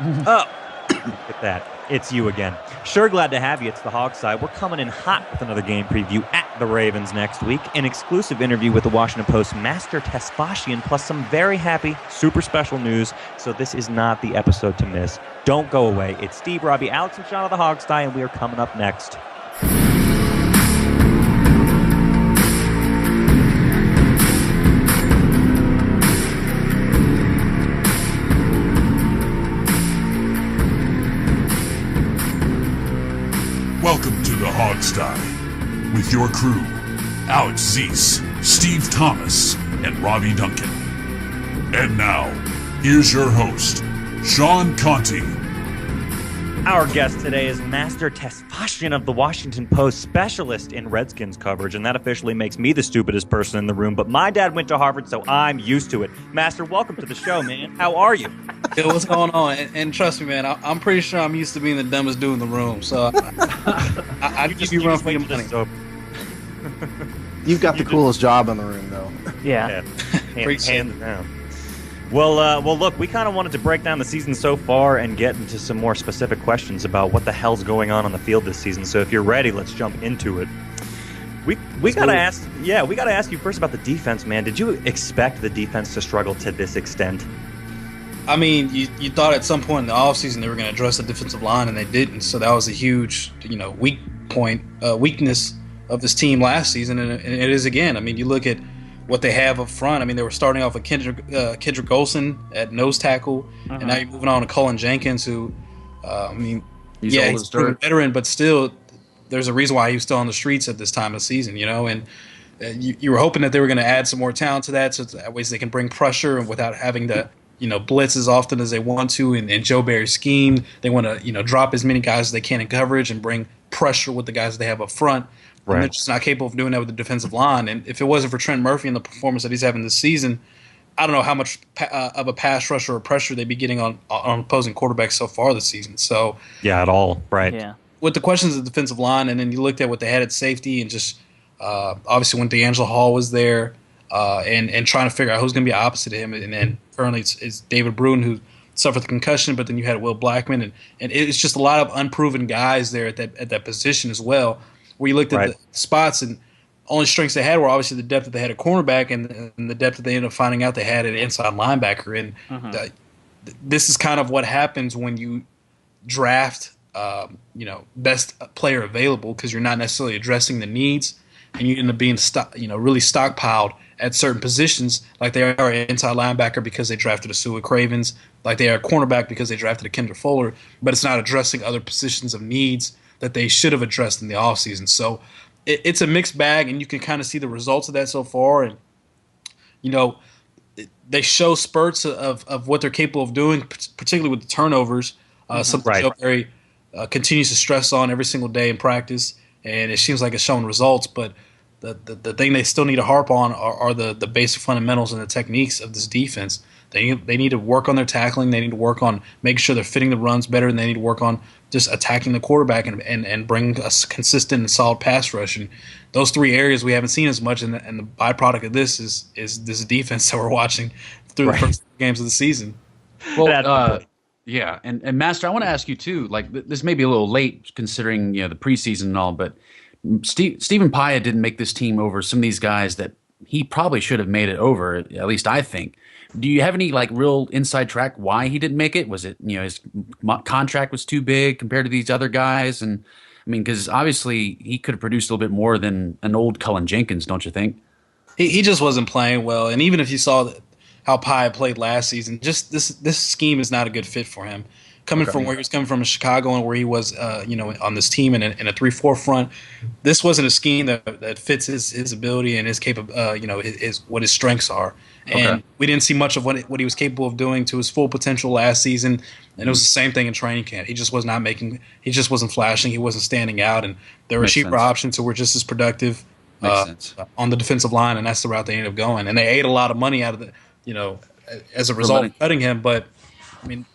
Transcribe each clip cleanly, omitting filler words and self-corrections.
Oh, look at that. It's you again. Sure glad to have you. It's the Hog Side. We're coming in hot with another game preview at the Ravens next week. An exclusive interview with the Washington Post master Tesfatsion, plus some very happy, super special news. So this is not the episode to miss. Don't go away. It's Steve, Robbie, Alex, and Sean of the Hog Side, and we are coming up next. Welcome to the Hogsty with your crew, Alex Zeese, Steve Thomas, and Robbie Duncan. And now, here's your host, Sean Conti. Our guest today is Master Tesfatsion of the Washington Post, specialist in Redskins coverage, and that officially makes me the stupidest person in the room, but my dad went to Harvard, so I'm used to it. Master, welcome to the show, man. How are you? Yo, what's going on? And trust me, man, I'm pretty sure I'm used to being the dumbest dude in the room, so I'd give you run for your money. You've got the coolest job in the room, though. Yeah. Hands down. Well, look, we kind of wanted to break down the season so far and get into some more specific questions about what the hell's going on the field this season. So if you're ready, let's jump into it. We gotta ask you first about the defense, man. Did you expect the defense to struggle to this extent? I mean, you thought at some point in the offseason they were going to address the defensive line, and they didn't. So that was a huge, weakness of this team last season, and it is again. I mean, you look at what they have up front. I mean, they were starting off with Kendrick Olsen at nose tackle, and now you're moving on to Cullen Jenkins, who, he's a veteran, but still, there's a reason why he was still on the streets at this time of the season, and you were hoping that they were going to add some more talent to that, so that ways they can bring pressure and without having to, blitz as often as they want to in Joe Barry's scheme. They want to, drop as many guys as they can in coverage and bring pressure with the guys they have up front. Right. And they're just not capable of doing that with the defensive line. And if it wasn't for Trent Murphy and the performance that he's having this season, I don't know how much of a pass rush or pressure they'd be getting on opposing quarterbacks so far this season. So yeah, at all, right? Yeah. With the questions of the defensive line, and then you looked at what they had at safety, and just obviously when DeAngelo Hall was there, and trying to figure out who's going to be opposite of him, and then currently it's David Bruin who suffered the concussion, but then you had Will Blackman, and it's just a lot of unproven guys there at that position as well. Where you looked at the spots, and only strengths they had were obviously the depth that they had at cornerback and the depth that they ended up finding out they had at inside linebacker. And this is kind of what happens when you draft, best player available, because you're not necessarily addressing the needs, and you end up being really stockpiled at certain positions, like they are inside linebacker because they drafted a Sua Cravens, like they are a cornerback because they drafted a Kendra Fuller, but it's not addressing other positions of needs that they should have addressed in the offseason. So it's a mixed bag, and you can kind of see the results of that so far. And, they show spurts of what they're capable of doing, particularly with the turnovers, something Joe Barry continues to stress on every single day in practice, and it seems like it's showing results. But the thing they still need to harp on are the basic fundamentals and the techniques of this defense. They need to work on their tackling. They need to work on making sure they're fitting the runs better, and they need to work on just attacking the quarterback and bring a consistent and solid pass rush. And those three areas we haven't seen as much, and the byproduct of this is this defense that we're watching through the first games of the season. Well, yeah, and Master, I want to ask you too. Like, this may be a little late considering the preseason and all, but Stephen Paya didn't make this team over some of these guys that he probably should have made it over. At least I think. Do you have any real inside track why he didn't make it? Was it his contract was too big compared to these other guys? And I mean, because obviously he could have produced a little bit more than an old Cullen Jenkins, don't you think? He just wasn't playing well, and even if you saw how Paya played last season, just this scheme is not a good fit for him. Coming from where he was coming from in Chicago and where he was, on this team in a 3-4 front, this wasn't a scheme that fits his ability and his what his strengths are. And we didn't see much of what he was capable of doing to his full potential last season. And it was the same thing in training camp. He just wasn't flashing. He wasn't standing out. And there were cheaper options who were just as productive on the defensive line, and that's the route they ended up going. And they ate a lot of money out of as a result of cutting him. But I mean,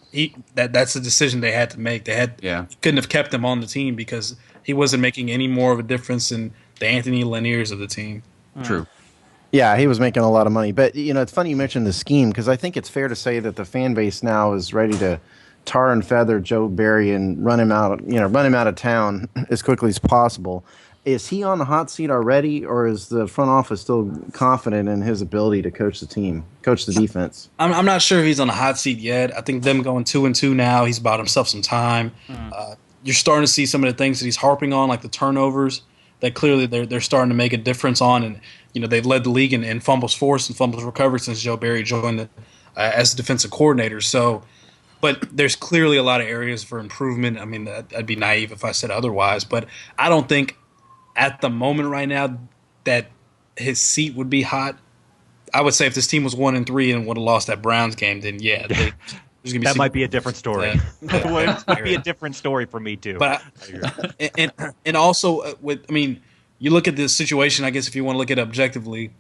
that's a decision they had to make. Couldn't have kept him on the team because he wasn't making any more of a difference than the Anthony Laniers of the team. True. Yeah, he was making a lot of money. But, it's funny you mentioned the scheme, because I think it's fair to say that the fan base now is ready to tar and feather Joe Barry and run him out of town as quickly as possible. Is he on the hot seat already, or is the front office still confident in his ability to coach the team, coach the defense? I'm not sure if he's on the hot seat yet. I think them going 2-2 now, he's bought himself some time. You're starting to see some of the things that he's harping on, like the turnovers, that clearly they're starting to make a difference on. And they've led the league in fumbles forced and fumbles recovered since Joe Barry joined as the defensive coordinator. So, but there's clearly a lot of areas for improvement. I mean, I'd be naive if I said otherwise. But I don't think at the moment right now that his seat would be hot. I would say if this team was 1-3 and would have lost that Browns game, then yeah, there's gonna be that might be a different story. That might be a different story for me too. But and also you look at this situation. I guess if you want to look at it objectively,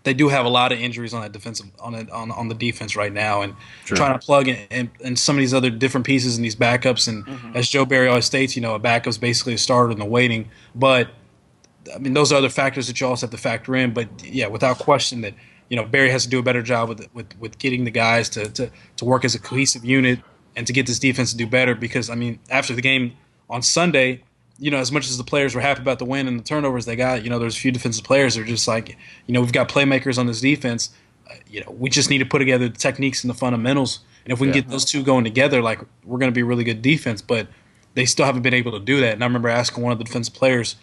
they do have a lot of injuries on that defensive on the defense right now, and trying to plug in some of these other different pieces and these backups. And as Joe Barry always states, a backup's basically a starter in the waiting. But I mean, those are other factors that you also have to factor in. But yeah, without question that Barry has to do a better job with getting the guys to work as a cohesive unit and to get this defense to do better. Because I mean, after the game on Sunday, as much as the players were happy about the win and the turnovers they got, there's a few defensive players that are just like, we've got playmakers on this defense. We just need to put together the techniques and the fundamentals. And if we can get those two going together, like, we're going to be a really good defense. But they still haven't been able to do that. And I remember asking one of the defensive players,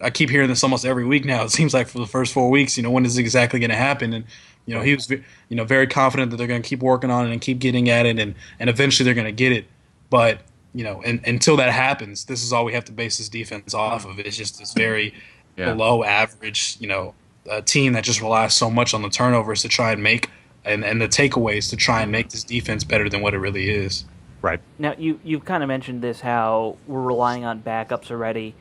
I keep hearing this almost every week now. It seems like for the first 4 weeks, when is it exactly going to happen? And he was, very confident that they're going to keep working on it and keep getting at it, and eventually they're going to get it. But and until that happens, this is all we have to base this defense off of. It's just this very below average, team that just relies so much on the turnovers to try and make and the takeaways to try and make this defense better than what it really is. Right. Now you've kind of mentioned this, how we're relying on backups already.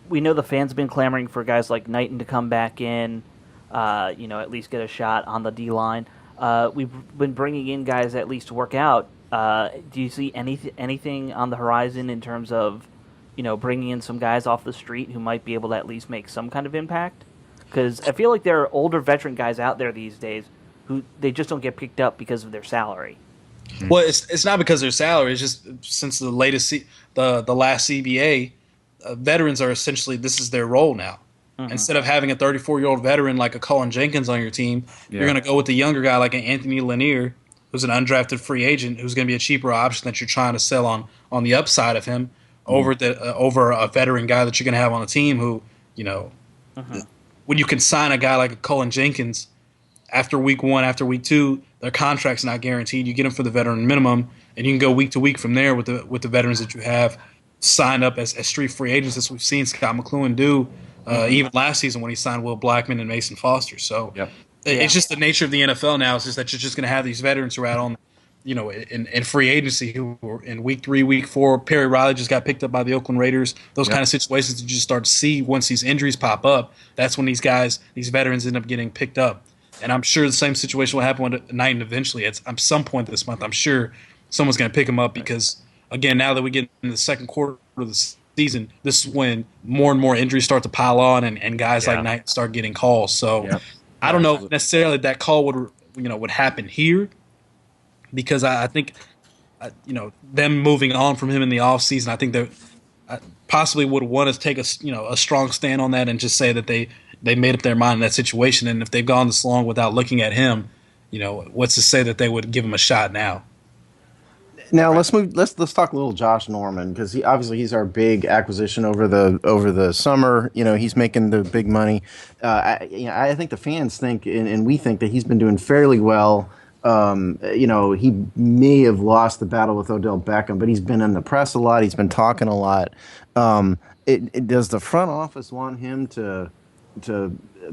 We know the fans have been clamoring for guys like Knighton to come back in, at least get a shot on the D-line. We've been bringing in guys at least to work out. Do you see anything on the horizon in terms of, bringing in some guys off the street who might be able to at least make some kind of impact? Because I feel like there are older veteran guys out there these days who they just don't get picked up because of their salary. Well, it's not because of their salary. It's just since the last CBA, veterans are essentially, this is their role now. Instead of having a 34-year-old veteran like a Colin Jenkins on your team, you're going to go with a younger guy like an Anthony Lanier, who's an undrafted free agent, who's going to be a cheaper option that you're trying to sell on the upside of him over a veteran guy that you're going to have on the team who, when you can sign a guy like a Colin Jenkins after week 1, after week 2, their contract's not guaranteed. You get them for the veteran minimum, and you can go week to week from there with the veterans that you have signed up as street free agents, as we've seen Scott McLuhan do even last season when he signed Will Blackman and Mason Foster. So it's just the nature of the NFL now. It's just that you're just going to have these veterans who are out on, in free agency, who were in week 3, week 4. Perry Riley just got picked up by the Oakland Raiders. Those kind of situations that you just start to see once these injuries pop up. That's when these veterans end up getting picked up. And I'm sure the same situation will happen with Knighton eventually. At some point this month, I'm sure someone's going to pick him up because, again, now that we get in the second quarter of the season, this is when more and more injuries start to pile on, and guys like Knighton start getting calls. So I don't know if necessarily that call would happen here, because I think them moving on from him in the offseason, I think they possibly would want to take a strong stand on that and just say that they made up their mind in that situation. And if they've gone this long without looking at him, what's to say that they would give him a shot now? Now let's talk a little Josh Norman, because he's our big acquisition over the summer. He's making the big money. I think the fans think and we think that he's been doing fairly well. He may have lost the battle with Odell Beckham, but he's been in the press a lot. He's been talking a lot. Does the front office want him to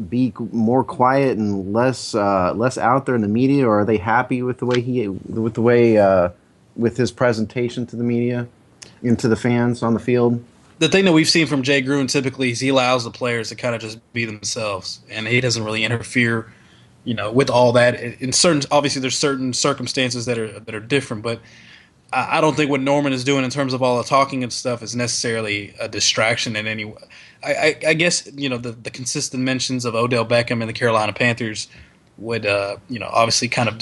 be more quiet and less out there in the media, or are they happy with with his presentation to the media and to the fans on the field? The thing that we've seen from Jay Gruden typically is he allows the players to kind of just be themselves, and he doesn't really interfere, with all that. Obviously there's certain circumstances that are different, but I don't think what Norman is doing in terms of all the talking and stuff is necessarily a distraction in any way. I guess, the consistent mentions of Odell Beckham and the Carolina Panthers would, obviously kind of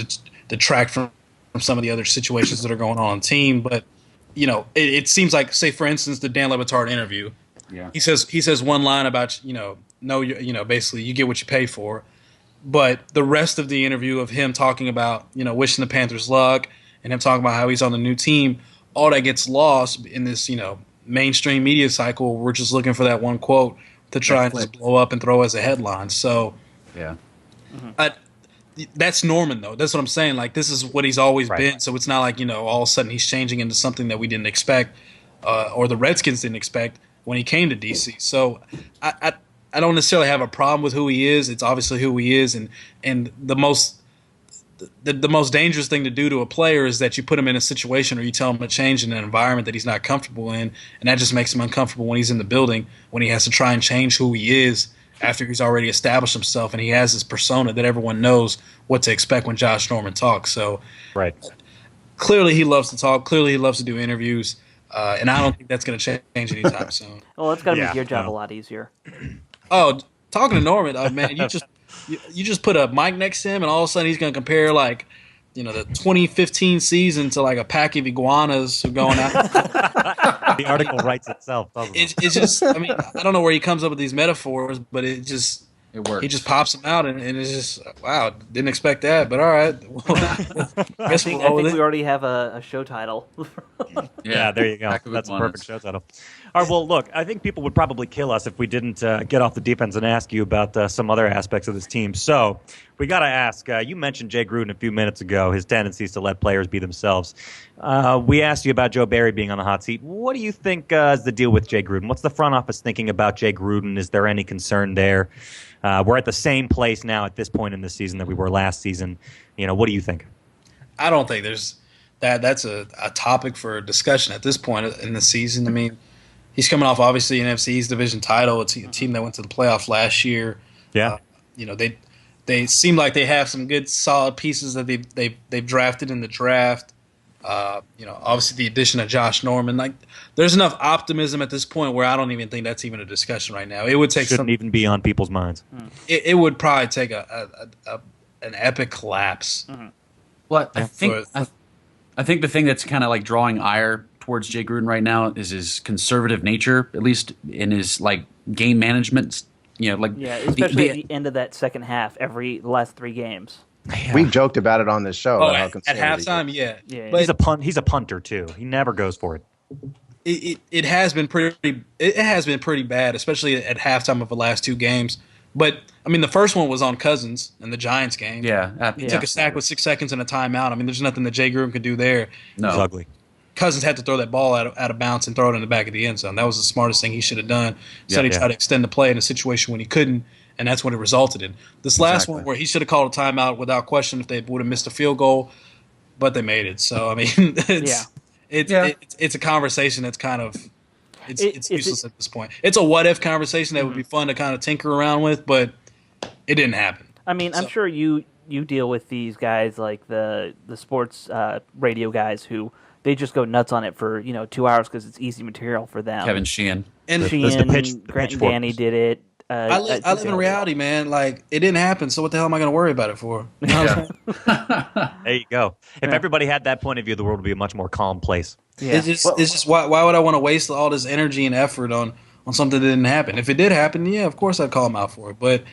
detract from some of the other situations that are going on the team. But it seems like, say for instance, the Dan Le Batard interview. Yeah. He says one line about basically you get what you pay for, but the rest of the interview of him talking about wishing the Panthers luck and him talking about how he's on the new team, all that gets lost in this mainstream media cycle. We're just looking for that one quote to try and just blow up and throw as a headline. So yeah, that's Norman though. That's what I'm saying. Like, this is what he's always been. So it's not like all of a sudden he's changing into something that we didn't expect, or the Redskins didn't expect when he came to DC. So I don't necessarily have a problem with who he is. It's obviously who he is, and the most dangerous thing to do to a player is that you put him in a situation or you tell him to change in an environment that he's not comfortable in, and that just makes him uncomfortable when he's in the building, when he has to try and change who he is after he's already established himself and he has this persona that everyone knows what to expect when Josh Norman talks. So clearly he loves to talk. Clearly he loves to do interviews. And I don't think that's going to change anytime soon. Well, it's got to make your job a lot easier. Oh, talking to Norman, man, you just put a mic next to him, and all of a sudden he's going to compare the 2015 season to like a pack of iguanas going out. The article writes itself, doesn't it? It's just, I mean, I don't know where he comes up with these metaphors, but it works. He just pops them out, and it's just, wow, didn't expect that, but all right. I think we already have a show title. Yeah, there you go. That's a perfect show title. All right, well, look, I think people would probably kill us if we didn't get off the defense and ask you about some other aspects of this team. So we got to ask, you mentioned Jay Gruden a few minutes ago, his tendencies to let players be themselves. We asked you about Joe Barry being on the hot seat. What do you think is the deal with Jay Gruden? What's the front office thinking about Jay Gruden? Is there any concern there? We're at the same place now at this point in the season that we were last season. What do you think? I don't think there's that's a topic for discussion at this point in the season. I mean, he's coming off obviously an NFC East division title. It's a team that went to the playoffs last year. Yeah, they seem like they have some good solid pieces that they've drafted in the draft. Obviously the addition of Josh Norman, like there's enough optimism at this point where I don't even think that's even a discussion right now. It would take shouldn't even be on people's minds. It would probably take an epic collapse. Well, I think the thing that's kind of like drawing ire towards Jay Gruden right now is his conservative nature, at least in his like game management. Especially at the end of that second half, the last 3 games. Yeah. We've joked about it on this show. At halftime, yeah. But he's a punter too. He never goes for it. It has been pretty bad, especially at halftime of the last 2 games. But I mean, the first one was on Cousins in the Giants game. Yeah, he took a sack with 6 seconds and a timeout. I mean, there's nothing that Jay Gruden could do there. No, it's ugly. Cousins had to throw that ball out of bounds and throw it in the back of the end zone. That was the smartest thing he should have done. Instead, he tried to extend the play in a situation when he couldn't, and that's what it resulted in. This last one where he should have called a timeout without question if they would have missed a field goal, but they made it. So I mean, it's a conversation that's kind of it's useless at this point. It's a what if conversation that would be fun to kind of tinker around with, but it didn't happen. I mean, I'm sure you deal with these guys like the sports radio guys who they just go nuts on it for 2 hours because it's easy material for them. Kevin Sheehan and Grant and Danny did it. I live in reality, man. Like, it didn't happen, so what the hell am I going to worry about it for? There you go. If everybody had that point of view, the world would be a much more calm place. Yeah. It's just why would I want to waste all this energy and effort on something that didn't happen? If it did happen, yeah, of course I'd call him out for it. But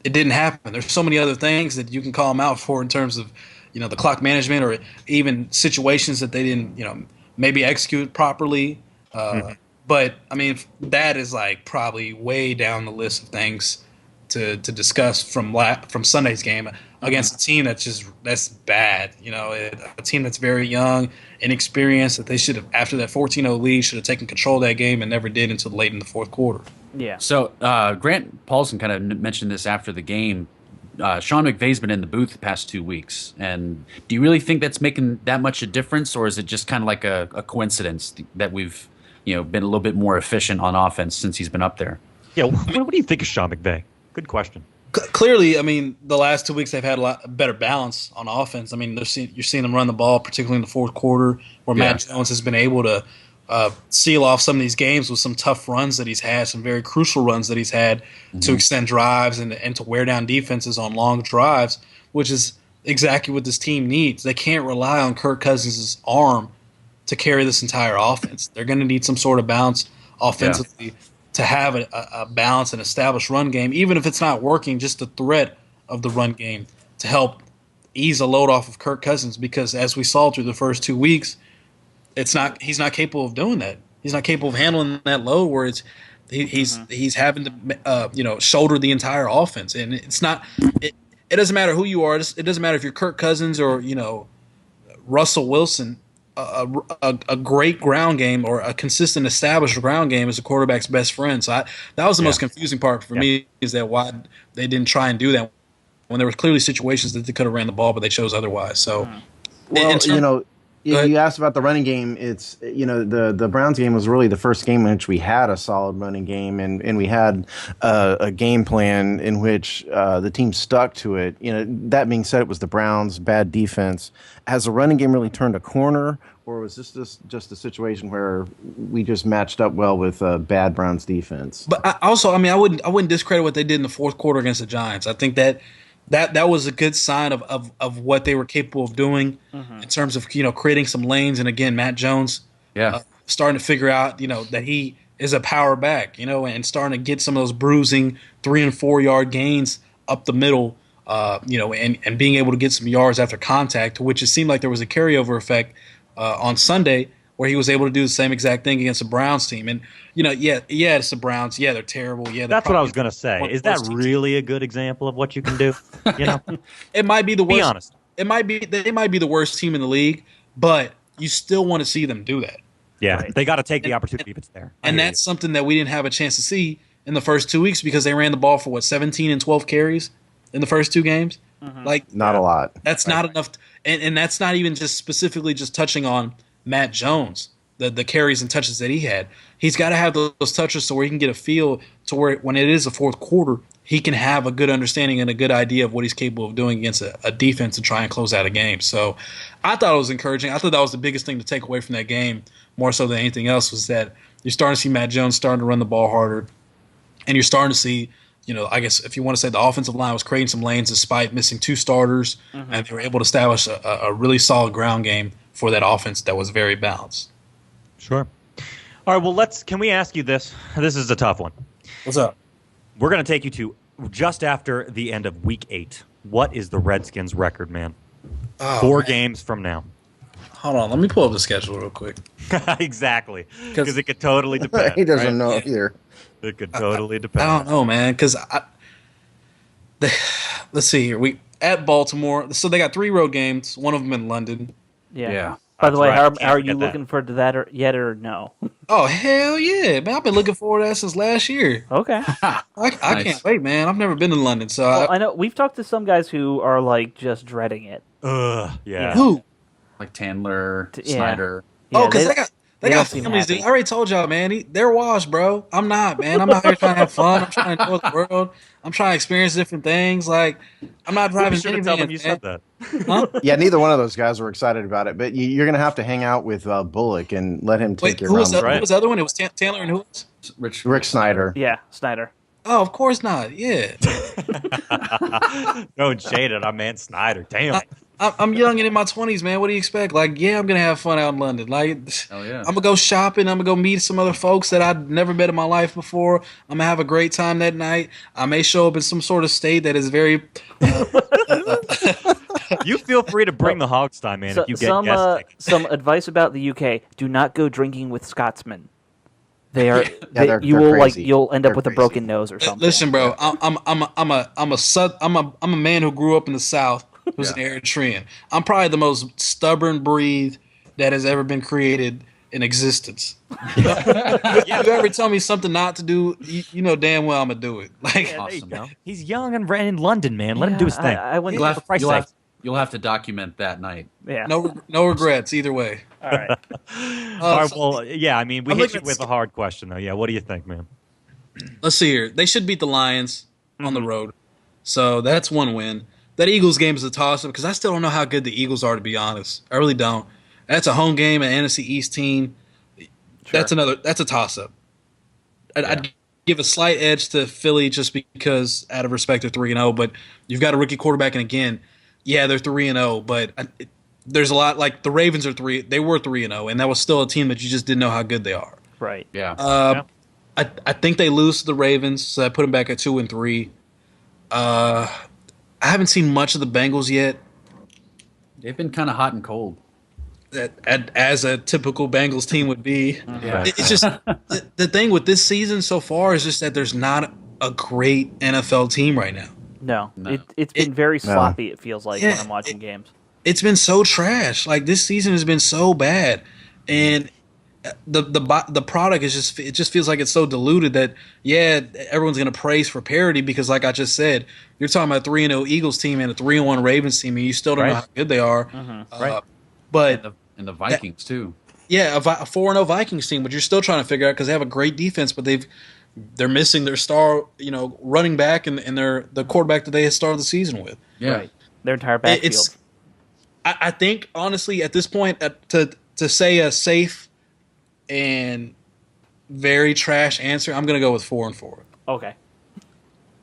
it didn't happen. There's so many other things that you can call him out for in terms of the clock management or even situations that they didn't maybe execute properly. But I mean, that is like probably way down the list of things to discuss from Sunday's game against a team that's bad. A team that's very young, inexperienced. That they should have, after that 14-0 lead, should have taken control of that game and never did until late in the fourth quarter. Yeah. So Grant Paulson kind of mentioned this after the game. Sean McVay's been in the booth the past 2 weeks, and do you really think that's making that much a difference, or is it just kind of like a coincidence that we've been a little bit more efficient on offense since he's been up there? Yeah, what do you think of Sean McVay? Good question. Clearly, I mean, the last 2 weeks they've had a lot better balance on offense. I mean, you're seeing them run the ball, particularly in the fourth quarter, where Matt Jones has been able to seal off some of these games with some tough runs that he's had, some very crucial runs that he's had to extend drives and to wear down defenses on long drives, which is exactly what this team needs. They can't rely on Kirk Cousins' arm to carry this entire offense. They're going to need some sort of bounce offensively to have a balanced and established run game, even if it's not working, just the threat of the run game to help ease a load off of Kirk Cousins, because as we saw through the first 2 weeks, he's not capable of doing that. He's not capable of handling that load where he's having to shoulder the entire offense, and it's not. It doesn't matter who you are. It doesn't matter if you're Kirk Cousins or Russell Wilson. A great ground game or a consistent established ground game is a quarterback's best friend. So that was the most confusing part for me, is that why they didn't try and do that when there were clearly situations that they could have ran the ball, but they chose otherwise. So, you asked about the running game. It's the Browns game was really the first game in which we had a solid running game, and we had a game plan in which the team stuck to it. That being said, it was the Browns' bad defense. Has the running game really turned a corner, or was this just a situation where we just matched up well with bad Browns defense? But I wouldn't discredit what they did in the fourth quarter against the Giants. I think that was a good sign of what they were capable of doing in terms of creating some lanes. And again, Matt Jones starting to figure out that he is a power back, and starting to get some of those bruising 3 and 4 yard gains up the middle, and being able to get some yards after contact, which it seemed like there was a carryover effect on Sunday, where he was able to do the same exact thing against the Browns team. And, it's the Browns. Yeah, they're terrible. Yeah, that's what I was going to say. Is that really a good example of what you can do? It might be the worst. Be honest. They might be the worst team in the league, but you still want to see them do that. Yeah, right. They got to take the opportunity if it's there. And that's something that we didn't have a chance to see in the first 2 weeks, because they ran the ball for 17 and 12 carries in the first 2 games. Not a lot. That's not enough, and that's not even just specifically just touching on Matt Jones, the carries and touches that he had. He's got to have those touches so where he can get a feel to where when it is the fourth quarter, he can have a good understanding and a good idea of what he's capable of doing against a defense and try and close out a game. So I thought it was encouraging. I thought that was the biggest thing to take away from that game, more so than anything else, was that you're starting to see Matt Jones starting to run the ball harder, and you're starting to see, I guess if you want to say the offensive line was creating some lanes despite missing 2 starters, and they were able to establish a really solid ground game for that offense that was very balanced. Sure. All right, well, can we ask you this? This is a tough one. What's up? We're going to take you to just after the end of Week 8. What is the Redskins' record, man? 4 games from now. Hold on, let me pull up the schedule real quick. Exactly, because it could totally depend. He doesn't know either. It could totally depend. I don't know, man, because let's see here. We at Baltimore, so they got 3 road games. One of them in London. Yeah. By the way, how are you looking forward to that yet or no? Oh, hell yeah, man! I've been looking forward to that since last year. Okay. I can't wait, man. I've never been to London, so I know we've talked to some guys who are like just dreading it. Yeah. Who? Like Tandler, Snyder. Yeah, because they got families. I already told y'all, man. They're washed, bro. I'm not, man. I'm out here trying to have fun. I'm trying to enjoy the world. I'm trying to experience different things. Like, I'm not driving. You should have told them you said that. Huh? Yeah, neither one of those guys were excited about it. But you're going to have to hang out with Bullock and let him take your round. Who was the other one? It was Taylor and who else? Rick Snyder. Yeah, Snyder. Oh, of course not. Yeah. Don't shade it, our man Snyder. Damn. I'm young and in my 20s, man. What do you expect? Like, yeah, I'm going to have fun out in London. Like, oh, yeah. I'm going to go shopping. I'm going to go meet some other folks that I've never met in my life before. I'm going to have a great time that night. I may show up in some sort of state that is very... You feel free to bring the Hogstye, man, if you get guest tickets. Some advice about the UK. Do not go drinking with Scotsmen. They are. They're crazy. You'll end up They're with crazy. a broken nose or something. Listen, bro. I'm a man who grew up in the South, who's an Eritrean. I'm probably the most stubborn breed that has ever been created in existence. If you ever tell me something not to do, you know damn well I'm gonna do it. Like, Awesome. He's young and ran in London, man. Let him do his thing. I wouldn't. You'll have to document that night. Yeah. no regrets either way. All right. All right, well, yeah, I mean, we I'm hit looking you with a hard question, though. Yeah, what do you think, man? Let's see here. They should beat the Lions on the road, so that's one win. That Eagles game is a toss-up because I still don't know how good the Eagles are, to be honest. I really don't. That's a home game, an NFC East team. Sure. That's a toss-up. I'd give a slight edge to Philly just because out of respect to 3-0, but you've got a rookie quarterback, and again, yeah, they're 3-0, but there's a lot like the Ravens are 3. They were 3-0, and that was still a team that you just didn't know how good they are. Right. Yeah. I think they lose to the Ravens, so I put them back at 2-3. I haven't seen much of the Bengals yet. They've been kind of hot and cold. As a typical Bengals team would be. Yeah. It's just the thing with this season so far is just that there's not a great NFL team right now. No. No. It's been very sloppy, it feels like, when I'm watching games. It's been so trash. Like this season has been so bad, and the product is just it just feels like it's so diluted that everyone's gonna praise for parity because like I just said, you're talking about a 3-0 Eagles team and a 3-1 Ravens team, and you still don't know how good they are. Right. But And the Vikings too. yeah, a 4-0 Vikings team, but you're still trying to figure out because they have a great defense, but they're missing their star, running back and the quarterback that they had started the season with. Yeah. Right. Their entire backfield. I think honestly at this point to say a safe and very trash answer, I'm going to go with 4-4. Okay.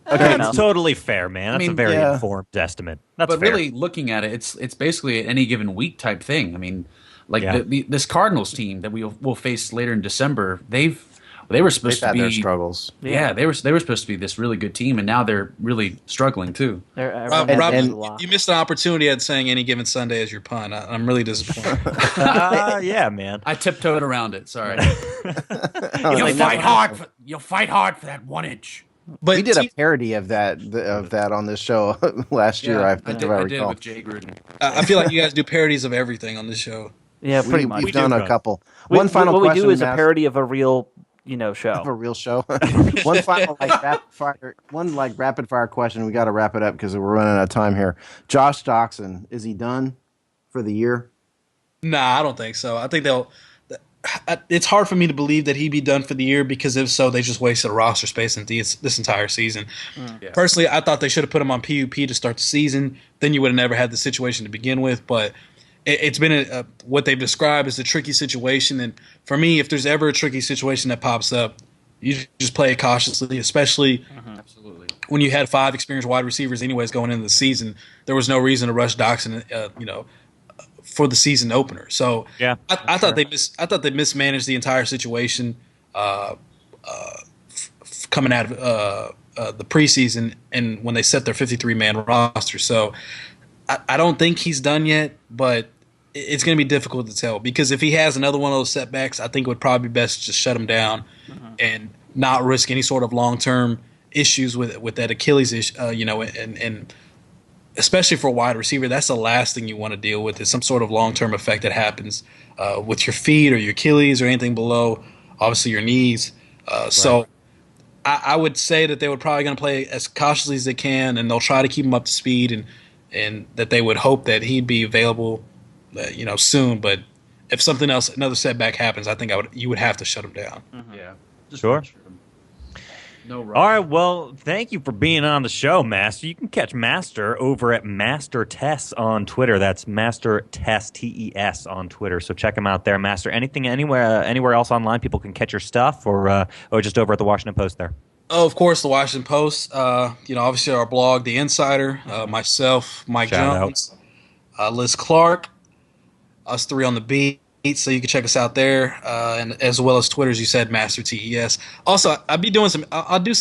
That's totally fair, man. That's a very yeah. informed estimate. That's But fair. really, looking at it, it's basically any given week type thing. I mean, like Yeah. this Cardinals team that we'll face later in December, they were supposed They've to had be their struggles. Yeah, they were supposed to be this really good team, and now they're really struggling too. Rob, you missed an opportunity at saying any given Sunday as your pun. I'm really disappointed. Yeah, man. I tiptoed around it. Sorry. You'll fight hard for that 1 inch. But We did a parody of that on this show last year. I think I did recall. with Jay Gruden. I feel like you guys do parodies of everything on this show. Yeah, pretty much. We've done a couple. What One final question. we do is a Matt, parody of a real, show. of a real show. One final rapid fire question. We got to wrap it up because we're running out of time here. Josh Doxson, is he done for the year? Nah, I don't think so. I think it's hard for me to believe that he'd be done for the year because if so, they just wasted a roster space in this entire season. Yeah. Personally, I thought they should have put him on PUP to start the season. Then you would have never had the situation to begin with. But it's been what they've described as a tricky situation. And for me, if there's ever a tricky situation that pops up, you just play it cautiously, especially Absolutely. when you had 5 experienced wide receivers anyways going into the season. There was no reason to rush Doxson, for the season opener. So Yeah, I thought they mismanaged the entire situation coming out of the preseason and when they set their 53-man roster. So I don't think he's done yet, but it's going to be difficult to tell because if he has another one of those setbacks, I think it would probably be best to just shut him down and not risk any sort of long-term issues with that Achilles issue, and especially for a wide receiver, that's the last thing you want to deal with is some sort of long-term effect that happens with your feet or your Achilles or anything below, obviously your knees. So I would say that they were probably going to play as cautiously as they can, and they'll try to keep him up to speed, and that they would hope that he'd be available, soon. But if something else, another setback happens, I think you would have to shut him down. Yeah. Just Sure. No rush. All right, well, thank you for being on the show, Master. You can catch Master over at Master Tess on Twitter. That's Master Tess, T-E-S on Twitter. So check him out there, Master. Anywhere else online people can catch your stuff, or just over at the Washington Post there? Oh, of course, the Washington Post. Obviously our blog, The Insider, myself, Mike Shout Jones, Liz Clark, us 3 on the beat. So you can check us out there, and as well as Twitter, as you said, Master TES. Also, I'll do some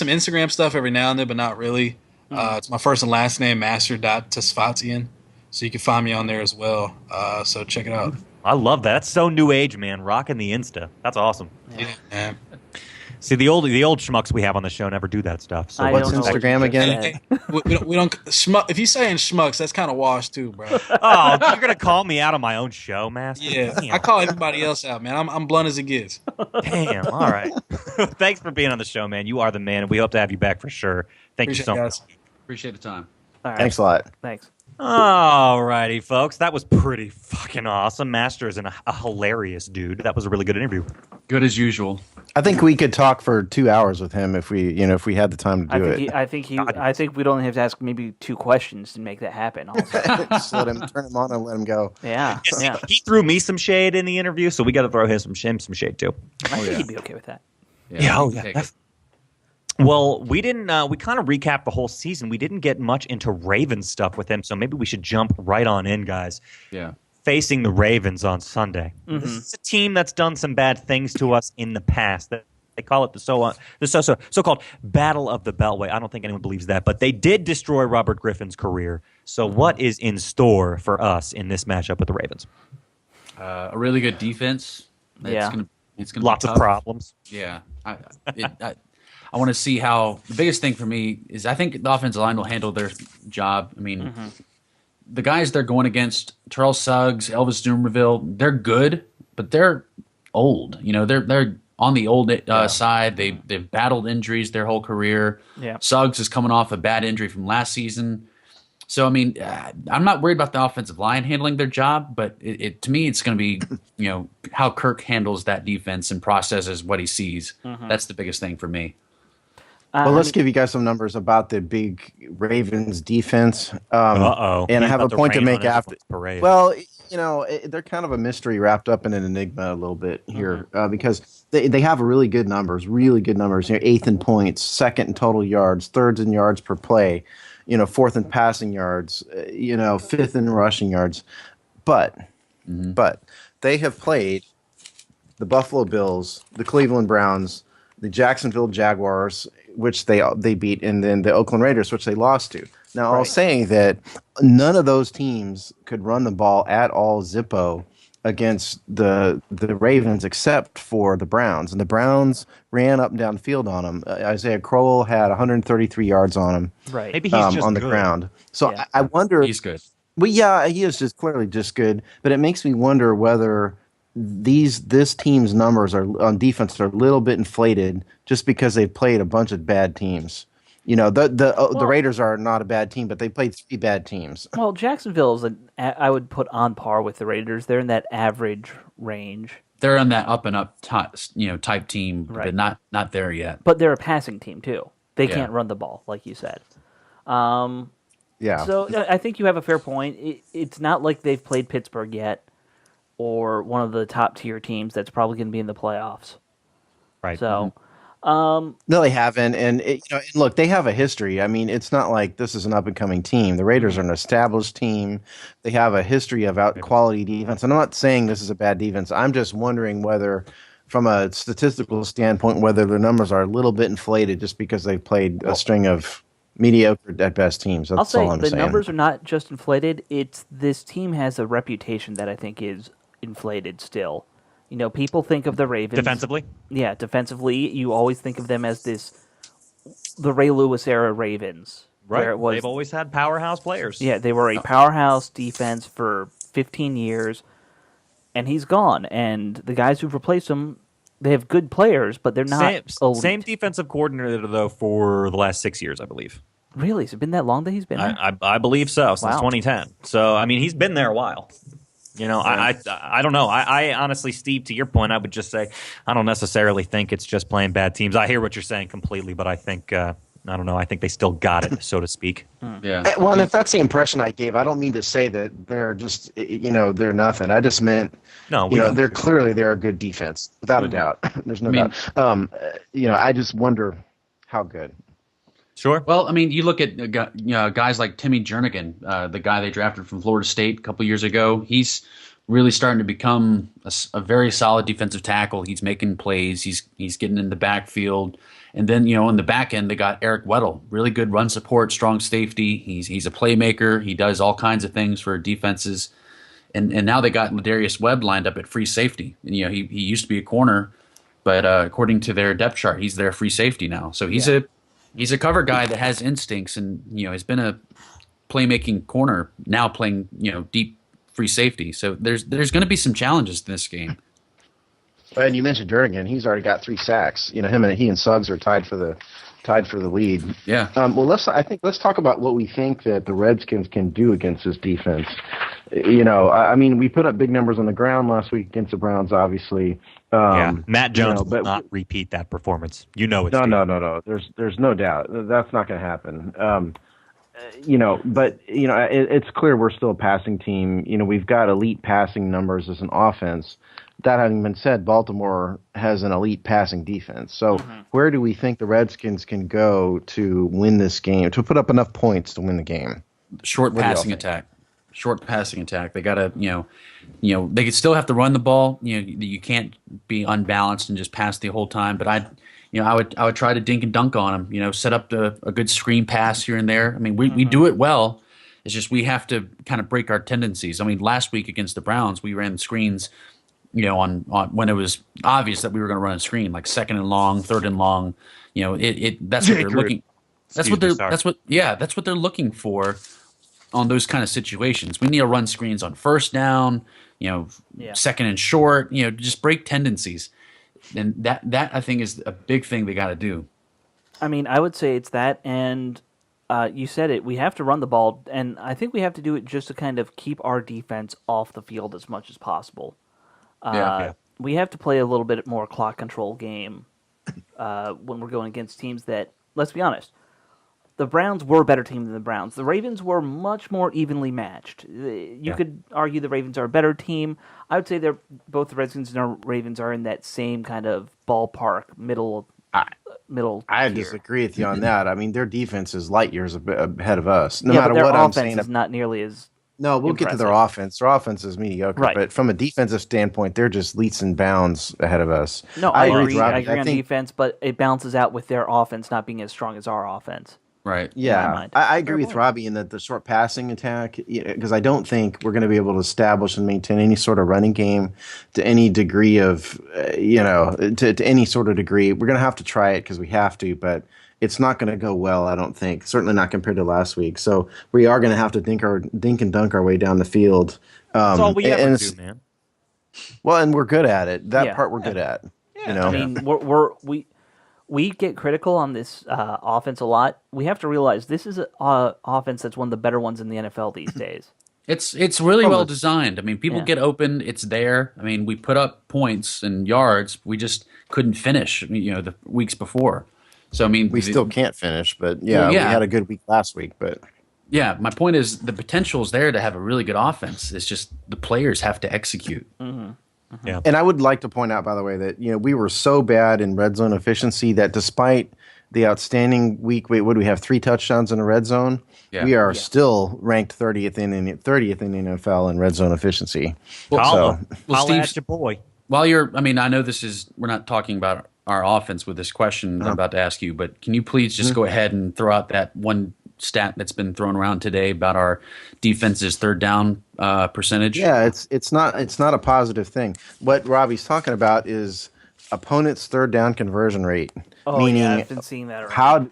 Instagram stuff every now and then, but not really. It's my first and last name, Master.Tesfatsion. So you can find me on there as well. So check it out. I love that. That's so new age, man. Rocking the Insta. That's awesome. Yeah, man. See, the old schmucks we have on the show never do that stuff. So What's Instagram again? Hey, we don't schmuck. If you're saying schmucks, that's kind of washed too, bro. Oh, you're gonna call me out on my own show, Master? Yeah, Damn. I call everybody else out, man. I'm blunt as it gets. Damn. All right. Thanks for being on the show, man. You are the man, and we hope to have you back for sure. Thank Appreciate you so it, much. guys. Appreciate the time. All right. Thanks a lot. Thanks. All righty, folks. That was pretty fucking awesome. Master is a hilarious dude. That was a really good interview. Good as usual. I think we could talk for 2 hours with him if we had the time to do it. I think we'd only have to ask maybe 2 questions to make that happen. Also. Just turn him on and let him go. Yeah. Yeah. He threw me some shade in the interview, so we got to throw him some shade too. I think he'd be okay with that. Yeah, we can take it. Well, we didn't. We kind of recapped the whole season. We didn't get much into Ravens stuff with him, so maybe we should jump right on in, guys. Yeah. Facing the Ravens on Sunday. This is a team that's done some bad things to us in the past. They call it the so-called Battle of the Beltway. I don't think anyone believes that, but they did destroy Robert Griffin's career. So what is in store for us in this matchup with the Ravens? A really good defense. Yeah. It's gonna Lots be of tough. problems. Yeah. I want to see how the biggest thing for me is I think the offensive line will handle their job. I mean, the guys they're going against, Terrell Suggs, Elvis Dumerville, they're good, but they're old. You know, they're on the old side. They've battled injuries their whole career. Yeah. Suggs is coming off a bad injury from last season. So, I mean, I'm not worried about the offensive line handling their job, but to me, it's going to be, how Kirk handles that defense and processes what he sees. That's the biggest thing for me. Well, let's give you guys some numbers about the big Ravens defense. Uh-oh. And I He's have a about to point to rain make on after. everyone's parade. Well, they're kind of a mystery wrapped up in an enigma a little bit here because they have really good numbers. Eighth in points, second in total yards, third in yards per play, fourth in passing yards, fifth in rushing yards. But they have played the Buffalo Bills, the Cleveland Browns, the Jacksonville Jaguars, which they beat, and then the Oakland Raiders, which they lost to. Now, I was saying that none of those teams could run the ball at all Zippo against the Ravens except for the Browns. And the Browns ran up and down the field on them. Isaiah Crowell had 133 yards on him. Right. Maybe he's just on the good. ground. So Yeah. I wonder. He's good. Well, yeah, he is just clearly just good. But it makes me wonder whether this team's numbers are on defense are a little bit inflated just because they've played a bunch of bad teams. The Raiders are not a bad team, but they played 3 bad teams. Well, Jacksonville is I would put on par with the Raiders. They're in that average range, They're on that up and up type team, Right. but not there yet. but they're a passing team too. They Yeah. can't run the ball, like you said. Yeah. So I think you have a fair point. It's not like they've played Pittsburgh yet, or one of the top tier teams that's probably going to be in the playoffs. Right. So. No, they haven't, and and look, they have a history. I mean, it's not like this is an up and coming team. The Raiders are an established team. They have a history of quality defense, and I'm not saying this is a bad defense. I'm just wondering whether, from a statistical standpoint, whether their numbers are a little bit inflated just because they've played a string of mediocre at best teams. That's I'll say all I'm the saying. numbers are not just inflated. It's this team has a reputation that I think is inflated still. People think of the Ravens Defensively? Yeah, defensively, you always think of them as the Ray Lewis era Ravens, Right. where it was They've always had powerhouse players. yeah they were a powerhouse defense for 15 years, and he's gone. And the guys who've replaced him, they have good players, but they're not elite. Same defensive coordinator, though, for the last 6 years, I believe. Really, has it been that long that he's been there? I believe so, since Wow. 2010. So, I mean, he's been there a while. I don't know. I honestly, Steve, to your point, I would just say I don't necessarily think it's just playing bad teams. I hear what you're saying completely, but I think I don't know. I think they still got it, so to speak. Yeah. Well, and if that's the impression I gave, I don't mean to say that they're just they're nothing. I just meant they're a good defense without a doubt. There's no doubt. I just wonder how good. Sure. Well, I mean, you look at guys like Timmy Jernigan, the guy they drafted from Florida State a couple years ago. He's really starting to become a very solid defensive tackle. He's making plays. He's getting in the backfield. And then, in the back end, they got Eric Weddle, really good run support, strong safety. He's a playmaker. He does all kinds of things for defenses. And now they got Ladarius Webb lined up at free safety. And, he used to be a corner, but according to their depth chart, he's their free safety now. So he's a cover guy that has instincts and, has been a playmaking corner, now playing, deep free safety. So there's going to be some challenges in this game. And you mentioned Jernigan; he's already got 3 sacks. He and Suggs are tied for the lead. Yeah. Well, let's talk about what we think that the Redskins can do against this defense. I mean, we put up big numbers on the ground last week against the Browns, obviously. Matt Jones will not repeat that performance. It's no. There's no doubt that's not going to happen. But it's clear we're still a passing team. We've got elite passing numbers as an offense. That having been said, Baltimore has an elite passing defense. So where do we think the Redskins can go to win this game, to put up enough points to win the game? Short passing attack. They got to, they could still have to run the ball. You can't be unbalanced and just pass the whole time. But I would try to dink and dunk on them. Set up a good screen pass here and there. I mean, we do it well. It's just we have to kind of break our tendencies. I mean, last week against the Browns, we ran screens. On when it was obvious that we were going to run a screen, like 2nd and long, 3rd and long. That's what they're looking. That's what they're looking for on those kind of situations. We need to run screens on 1st down, 2nd and short, just break tendencies. And that I think is a big thing they got to do. I mean, I would say it's that, and you said it. We have to run the ball, and I think we have to do it just to kind of keep our defense off the field as much as possible. We have to play a little bit more clock control game when we're going against teams that, let's be honest, the Browns were a better team than the Browns. The Ravens were much more evenly matched. You could argue the Ravens are a better team. I would say both the Redskins and the Ravens are in that same kind of ballpark, middle. I disagree with you on that. I mean, their defense is light years ahead of us. No yeah, matter but their what offense I'm saying, is not nearly as. No, we'll get to their offense. Their offense is mediocre, right. But from a defensive standpoint, they're just leaps and bounds ahead of us. No, I agree. I agree on defense, but it balances out with their offense not being as strong as our offense. Right. Yeah, I agree with Robbie in that the short passing attack, because I don't think we're going to be able to establish and maintain any sort of running game to any degree of, to any sort of degree. We're going to have to try it because we have to, but it's not going to go well, I don't think. Certainly not compared to last week. So we are going to have to dink and dunk our way down the field. That's all we ever do, man. Well, and we're good at it. That part we're good at. Yeah. I mean, we get critical on this offense a lot. We have to realize this is an offense that's one of the better ones in the NFL these days. It's really well designed. I mean, people get open. It's there. I mean, we put up points and yards. We just couldn't finish, the weeks before. So, I mean, we still can't finish, but we had a good week last week. But yeah, my point is the potential is there to have a really good offense. It's just the players have to execute. Mm-hmm. Mm-hmm. Yeah. And I would like to point out, by the way, that we were so bad in red zone efficiency that despite the outstanding week, what do we have? 3 touchdowns in the red zone. Yeah. We are still ranked 30th in the NFL in red zone efficiency. Well, Steve, your boy. While I know we're not talking about our offense with this question I'm about to ask you, but can you please just go ahead and throw out that one stat that's been thrown around today about our defense's 3rd down percentage? Yeah, it's not a positive thing. What Robbie's talking about is opponent's 3rd down conversion rate. Oh, meaning I've been seeing that. How do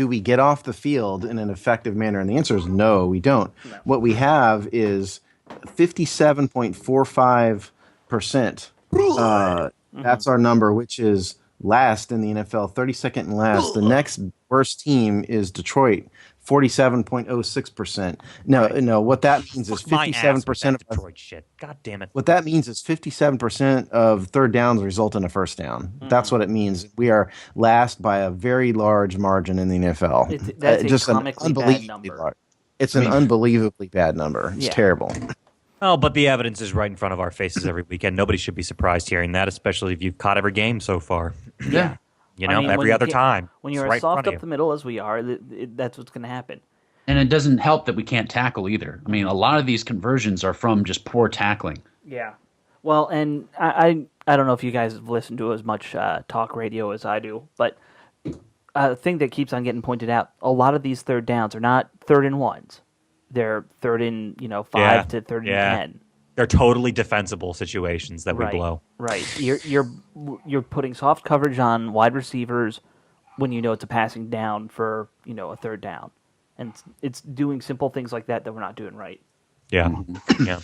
we get off the field in an effective manner? And the answer is no, we don't. No. What we have is 57.45%. That's our number, which is last in the NFL, 32nd and last. The next worst team is Detroit, 47.06%. No, what that means is 57% of Detroit shit. God damn it. What that means is 57% of 3rd downs result in a 1st down. That's what it means. We are last by a very large margin in the NFL. That's just an unbelievably bad number. It's an unbelievably bad number. It's terrible. Oh, but the evidence is right in front of our faces every weekend. Nobody should be surprised hearing that, especially if you've caught every game so far. Yeah. Every other time. When you're soft up the middle as we are, that's what's going to happen. And it doesn't help that we can't tackle either. I mean, a lot of these conversions are from just poor tackling. Yeah. Well, and I don't know if you guys have listened to as much talk radio as I do, but a thing that keeps on getting pointed out, a lot of these 3rd downs are not 3rd and 1s. They're 3rd and 5 to 3rd and 10. They're totally defensible situations that we blow. Right. You're putting soft coverage on wide receivers when it's a passing down for a 3rd down, and it's doing simple things like that we're not doing right. Yeah. Yeah.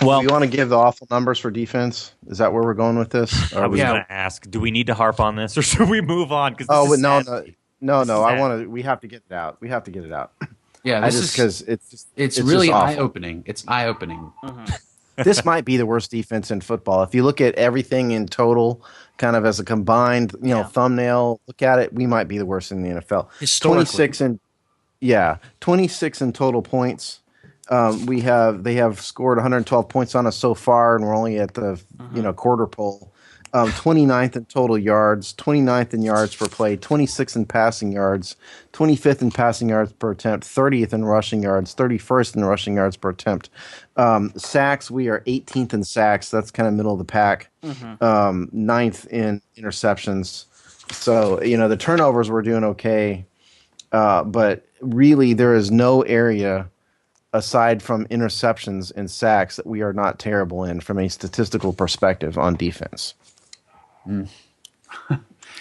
Well, you want to give the awful numbers for defense? Is that where we're going with this? I was going to ask, do we need to harp on this, or should we move on? No. We have to get it out. Yeah, it's really eye-opening. It's eye-opening. Mm-hmm. This might be the worst defense in football. If you look at everything in total, kind of as a combined, thumbnail, look at it, we might be the worst in the NFL. Historically. 26 in total points. They have scored 112 points on us so far, and we're only at the quarter pole. 29th in total yards, 29th in yards per play, 26th in passing yards, 25th in passing yards per attempt, 30th in rushing yards, 31st in rushing yards per attempt. Sacks, we are 18th in sacks. That's kind of middle of the pack. 9th in interceptions. So, the turnovers we're doing okay. But really, there is no area aside from interceptions and sacks that we are not terrible in from a statistical perspective on defense.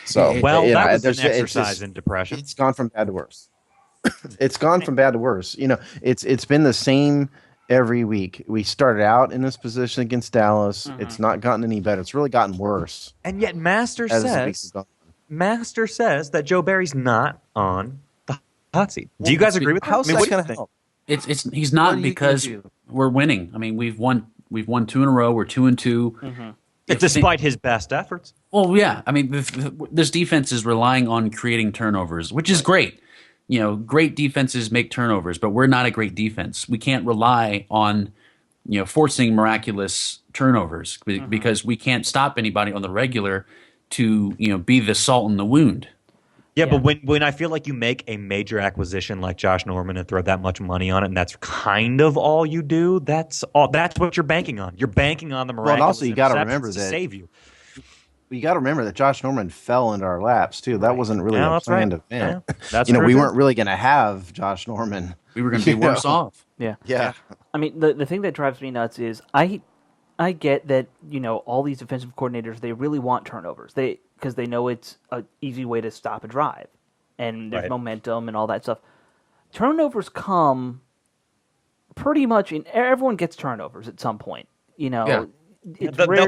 So, that was an exercise in depression. It's gone from bad to worse. It's gone from bad to worse. It's been the same every week. We started out in this position against Dallas. It's not gotten any better. It's really gotten worse. And yet Master says that Joe Barry's not on the hot seat. Do you guys agree with that? How's that going to help? He's not because we're winning. I mean, we've won 2 in a row. We're 2-2. Despite his best efforts. Well, yeah. I mean, this defense is relying on creating turnovers, which is great. Great defenses make turnovers, but we're not a great defense. We can't rely on, forcing miraculous turnovers because we can't stop anybody on the regular to, be the salt in the wound. Yeah, but when I feel like you make a major acquisition like Josh Norman and throw that much money on it, and that's kind of all you do, that's what you're banking on. You're banking on the miraculous and also you got to remember to that save you. You got to remember that Josh Norman fell into our laps too. That wasn't really a planned event. Yeah, that's we weren't really going to have Josh Norman. We were going to be worse off. Yeah. I mean, the thing that drives me nuts is I get that all these defensive coordinators, they really want turnovers. Because they know it's an easy way to stop a drive, and there's momentum and all that stuff. Turnovers come pretty much everyone gets turnovers at some point. They'll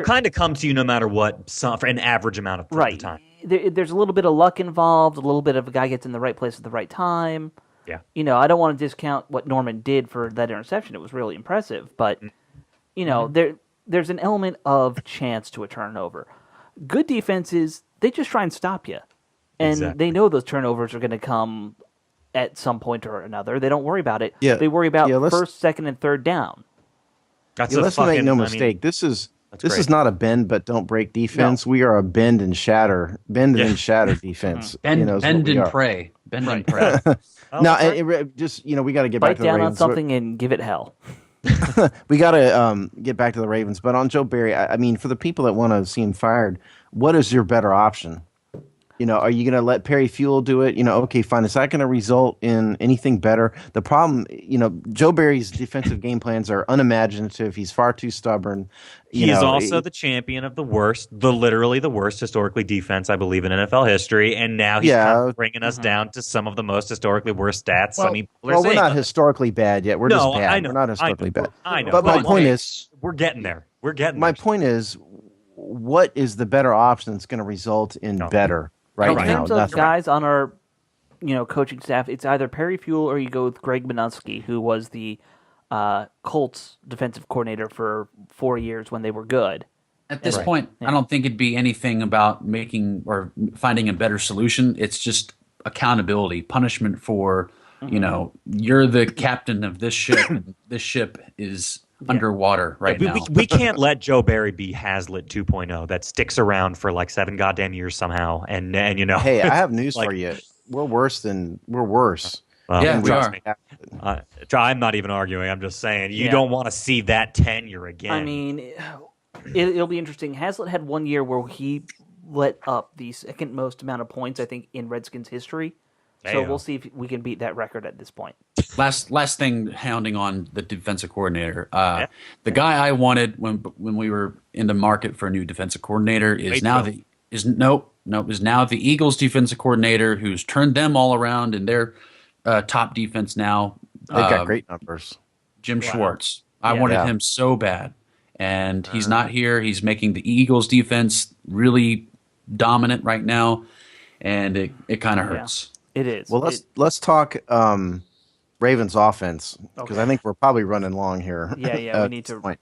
kind of come to you no matter what, for an average amount of the time. There's a little bit of luck involved, a little bit of a guy gets in the right place at the right time. Yeah. I don't want to discount what Norman did for that interception. It was really impressive, but there's an element of chance to a turnover. Good defenses, they just try and stop you. And they know those turnovers are going to come at some point or another. They don't worry about it. Yeah. They worry about first, second, and third down. Let's make no mistake. This is not a bend but don't break defense. No. We are a bend and shatter defense. Bend and pray. Bend and pray. We got to get back to the Ravens. Bite down on something and give it hell. We got to get back to the Ravens. But on Joe Barry, I mean, for the people that want to see him fired, what is your better option? Are you going to let Perry Fuel do it? Okay, fine. Is that going to result in anything better? The problem, Joe Barry's defensive game plans are unimaginative. He's far too stubborn. He is also the champion of literally the worst historically defense, I believe, in NFL history. And now he's kind of bringing us down to some of the most historically worst stats. Well, we're not historically bad yet. We're just bad. We're not historically bad. I know. But my point is, we're getting there. My point is, what is the better option that's going to result in better? Right in terms of guys on our, coaching staff, it's either Perry Fuel or you go with Greg Minuski, who was the Colts defensive coordinator for 4 years when they were good. At this point, I don't think it'd be anything about making or finding a better solution. It's just accountability, punishment for, you're the captain of this ship, and this ship is underwater now. We can't let Joe Barry be Hazlitt 2.0 that sticks around for like 7 goddamn years somehow. And Hey, I have news for you. We're worse. Well, we are. I'm not even arguing. I'm just saying you don't want to see that tenure again. I mean, it'll be interesting. Hazlitt had 1 year where he let up the second most amount of points, I think, in Redskins history. So we'll see if we can beat that record at this point. Last thing, hounding on the defensive coordinator. The guy I wanted when we were in the market for a new defensive coordinator is now the Eagles defensive coordinator, who's turned them all around in their top defense now. They've got great numbers. Jim Schwartz. I wanted him so bad, and he's not here. He's making the Eagles defense really dominant right now, and it kind of hurts. It is. Well, let's talk Ravens offense, because I think we're probably running long here. Yeah, we need to. Point.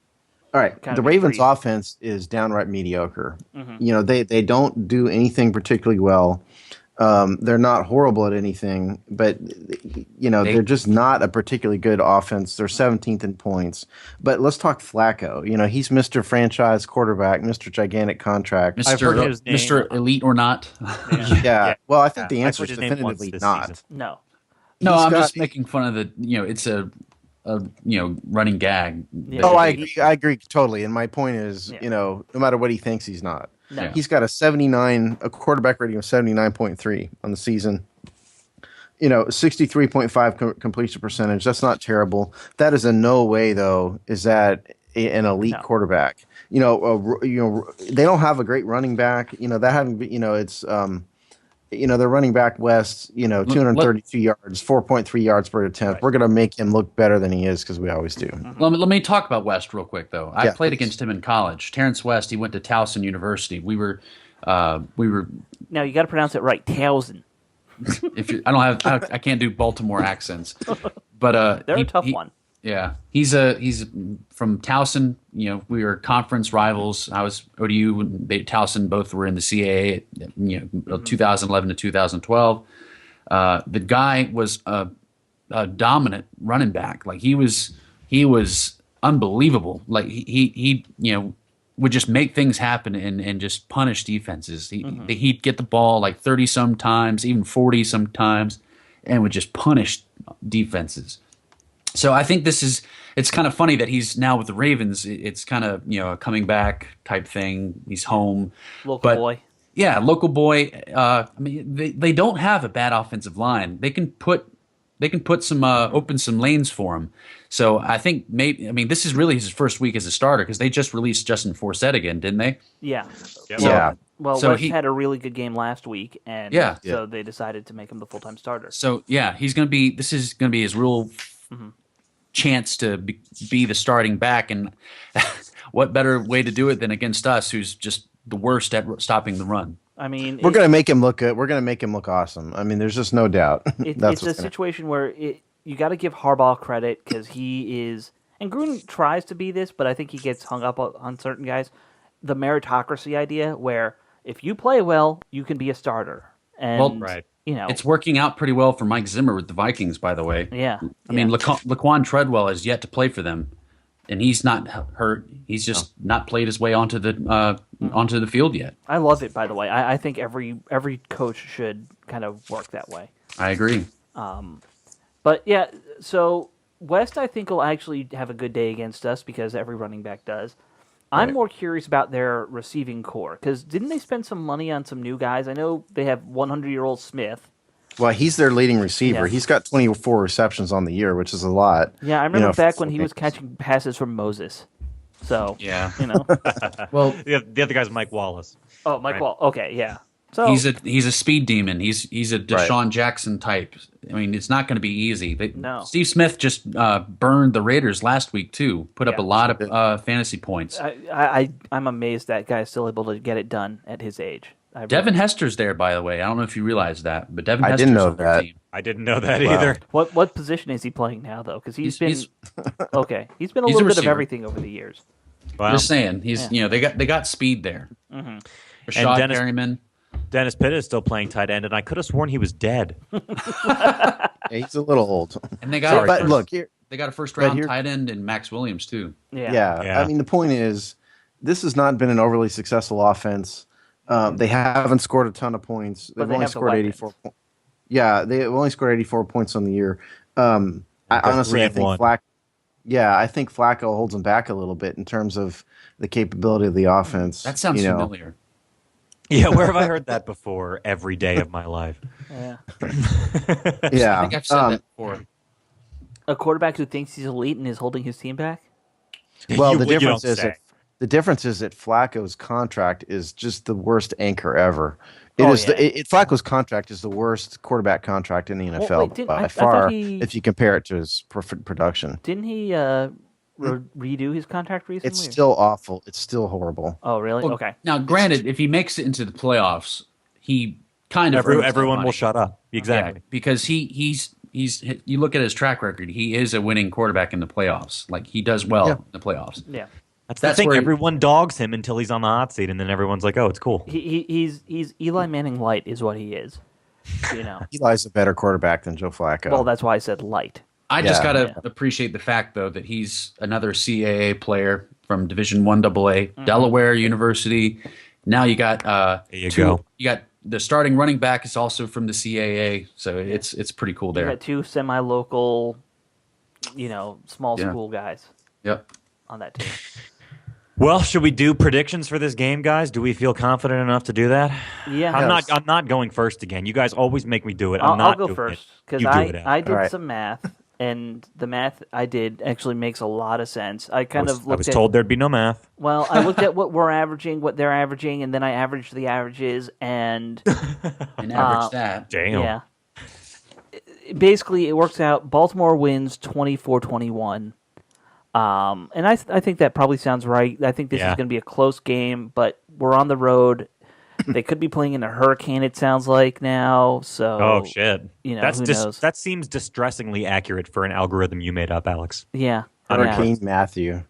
All right, kind the of Ravens' increase. offense is downright mediocre. You know, they don't do anything particularly well. They're not horrible at anything, but you know they're just not a particularly good offense. They're 17th in points. But let's talk Flacco. You know, he's Mr. Franchise Quarterback, Mr. Gigantic Contract. I've heard Mr. his name. Mr. Elite or not? Yeah. Well, I think the I've answer heard is his name once definitively this not. season. No. No, He's I'm got- just making fun of the. You know, it's a running gag. Yeah. Oh, I He- agree. I agree totally. And my point is, Yeah. you know, no matter what he thinks, he's not. No. Yeah. He's got a quarterback rating of 79.3 on the season. You know, 63.5 completion percentage. That's not terrible. That is in no way, though, is that an elite No. quarterback. You know, they don't have a great running back. You know, that having, you know, it's, you know, their running back West, you know, 232 yards, 4.3 yards per attempt. Right. We're going to make him look better than he is because we always do. Let me talk about West real quick, though. I Yeah, played please. against him in college. Terrence West, he went to Towson University. We were. Now you got to pronounce it right. Towson. If you, I don't have, I can't do Baltimore accents, but They're a tough one. Yeah, he's from Towson. You know, we were conference rivals. I was ODU, and Towson both were in the CAA. You know, 2011 to 2012. The guy was a dominant running back. Like he was unbelievable. Like he you know would just make things happen and just punish defenses. He'd get the ball like 30 sometimes, even 40 sometimes, and would just punish defenses. So I think it's kind of funny that he's now with the Ravens. It's kind of, you know, a coming back type thing. He's home. Local boy. Yeah, local boy. I mean, they don't have a bad offensive line. They can put some open some lanes for him. So I think this is really his first week as a starter because they just released Justin Forsett again, didn't they? Yeah. Yeah. Well, So West he- had a really good game last week, and Yeah. so they decided to make him the full-time starter. So yeah, this is gonna be his real chance to be the starting back, and what better way to do it than against us, who's just the worst at stopping the run. I mean, We're going to make him look good. We're going to make him look awesome. I mean, there's just no doubt. it's That's a what's gonna situation where you got to give Harbaugh credit because he is, and Gruden tries to be this, but I think he gets hung up on certain guys. The meritocracy idea, where if you play well, you can be a starter, and Well, right. you know, It's working out pretty well for Mike Zimmer with the Vikings, by the way. yeah. I mean, yeah. Laquan Treadwell has yet to play for them, and he's not hurt. He's just not played his way onto the field yet. I love it. By the way, I think every coach should kind of work that way. I agree. But yeah, so West, I think, will actually have a good day against us because every running back does. I'm more curious about their receiving core because didn't they spend some money on some new guys? I know they have 100-year-old Smith. Well, he's their leading receiver. Yeah. He's got 24 receptions on the year, which is a lot. Yeah, I remember know, back for when he was games. catching passes from Moses. So Yeah. you know, Well, The other guy's Mike Wallace. oh, Mike Right. Wall. Okay, yeah. So he's a speed demon. He's a Deshaun Jackson type. I mean, it's not going to be easy. No. Steve Smith just burned the Raiders last week too. Put up Yeah. a lot of fantasy points. I'm amazed that guy's still able to get it done at his age. Devin Hester's there, by the way. I don't know if you realize that, but Devin I Hester's didn't know on their that. team. I didn't know that Wow. either. What position is he playing now though? Because he's been okay. He's been a He's a little bit of receiver. everything over the years. Wow. Just saying, they got speed there. And Rashad Dennis- Perryman. Dennis Pitt is still playing tight end, and I could have sworn he was dead. Yeah, he's a little old. And they got But look, here, they got a first round here- tight end in Max Williams too. Yeah. Yeah. I mean, the point is, this has not been an overly successful offense. They haven't scored a ton of points. But They've they only have the scored weapons. 84 points. Yeah, they've only scored 84 points on the year. I honestly, I think 3-1. I think Flacco holds them back a little bit in terms of the capability of the offense. That sounds you know. familiar. Yeah, where have I heard that before? Every day of my life. Yeah. Yeah. I think I've said that before. A quarterback who thinks he's elite and is holding his team back. Well, You- the you difference don't is say. that Flacco's contract is just the worst anchor ever. Oh, yeah. Flacco's contract is the worst quarterback contract in the NFL wait, by I far. thought he- If you compare it to his production, Didn't he redo his contract recently? it's still awful. It's still horrible. Oh, really? Well, Okay. Now, granted, if he makes it into the playoffs, he kind of earns that Everyone money. will shut up. Exactly. Yeah, because he's you look at his track record, he is a winning quarterback in the playoffs. Like he does well Yeah. in the playoffs. Yeah. That's the thing. where Everyone dogs him until he's on the hot seat, and then everyone's like, "Oh, it's cool." He's Eli Manning light is what he is. You know. Eli's a better quarterback than Joe Flacco. Well, that's why I said light. I just Yeah. gotta appreciate the fact though that he's another CAA player from Division I AA, Delaware University. Now you got There you go. You got the starting running back is also from the CAA, so it's pretty cool You there. got two semi-local, small Yeah. school guys Yep. on that team. Well, should we do predictions for this game, guys? Do we feel confident enough to do that? Yeah. I'm not going first again. You guys always make me do it. I'll not go doing first it. because You do it, Al. I did All right. some math, and the math I did actually makes a lot of sense. I I was looked at told there'd be no math. well, I looked at what we're averaging, what they're averaging, and then I averaged the averages, and And average that. Damn. yeah, basically it works out. Baltimore wins 24-21. And I think that probably sounds right. I think this is Yeah. going to be a close game, but we're on the road. They could be playing in a hurricane. It sounds like now. So Oh shit. You know, That's who knows? that seems distressingly accurate for an algorithm you made up, Alex. Yeah, Hurricane Matthew.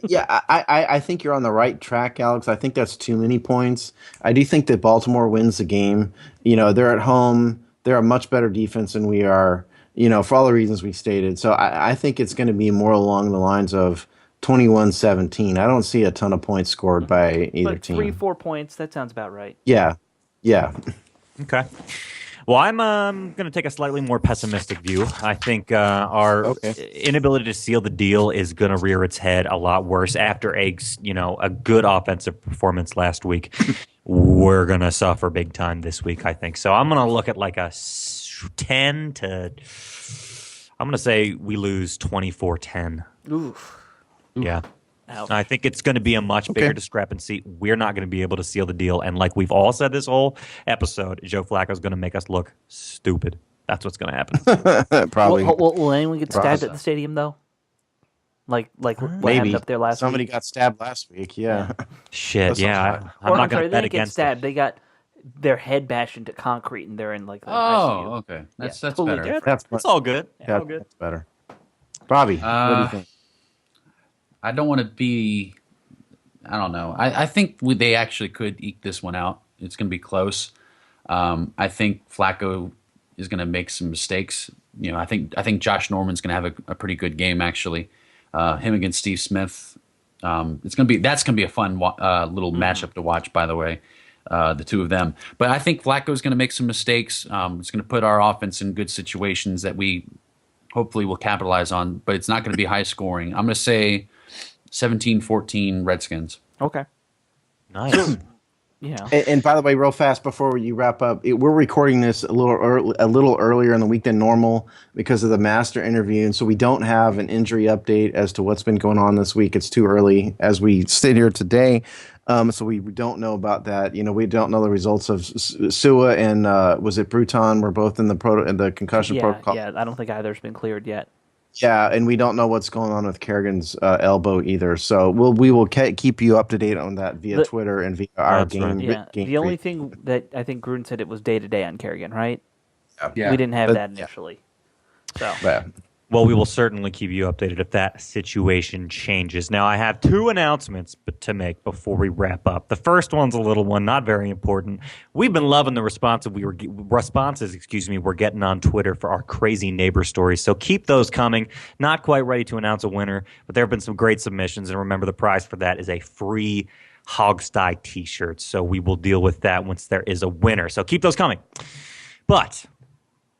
Yeah, I think you're on the right track, Alex. I think that's too many points. I do think that Baltimore wins the game. They're at home. They're a much better defense than we are, for all the reasons we stated. So I think it's going to be more along the lines of 21-17. I don't see a ton of points scored by either But team. 3-4 points. That sounds about right. Yeah. Okay. Well, I'm going to take a slightly more pessimistic view. I think our inability to seal the deal is going to rear its head a lot worse after a good offensive performance last week. We're going to suffer big time this week, I think. So I'm going to look at like a 10 to. I'm going to say we lose 24-10. Oof. Yeah. Ouch. I think it's going to be a much bigger discrepancy. We're not going to be able to seal the deal. And like we've all said this whole episode, Joe Flacco's going to make us look stupid. That's what's going to happen. Probably. Will anyone get stabbed at the stadium though? Like what happened Maybe. up there last Somebody week? got stabbed last week. Yeah. Shit, That's yeah. I'm Or, not going sorry, to they bet didn't get against stabbed. it. They got their head bashed into concrete, and they're in like the ICU. Oh, okay. That's totally better. different. That's It's all good. Yeah, all good. That's better. Bobby, what do you think? I don't want to be. I don't know. I think they actually could eke this one out. It's going to be close. I think Flacco is going to make some mistakes. I think Josh Norman's going to have a pretty good game actually. Him against Steve Smith. That's going to be a fun little matchup to watch. By the way, the two of them. But I think Flacco's going to make some mistakes. It's going to put our offense in good situations that we hopefully will capitalize on. But it's not going to be high scoring. I'm going to say 17-14 Redskins. Okay. Nice. And by the way, real fast before you wrap up, we're recording this a little earlier in the week than normal because of the master interview, and so we don't have an injury update as to what's been going on this week. It's too early as we sit here today, so we don't know about that. We don't know the results of Sua and was it Bruton? We're both in the concussion protocol. Yeah, I don't think either's been cleared yet. Yeah, and we don't know what's going on with Kerrigan's elbow either. So we will keep you up to date on that via Twitter and via our game. Yeah, game the only thing that I think Gruden said it was day to day on Kerrigan, right? Yeah. We didn't have that initially. So Yeah. Well, we will certainly keep you updated if that situation changes. Now, I have two announcements to make before we wrap up. The first one's a little one, not very important. We've been loving the responses we're getting on Twitter for our crazy neighbor stories. So keep those coming. Not quite ready to announce a winner, but there have been some great submissions. And remember, the prize for that is a free Hogsty t-shirt. So we will deal with that once there is a winner. So keep those coming. But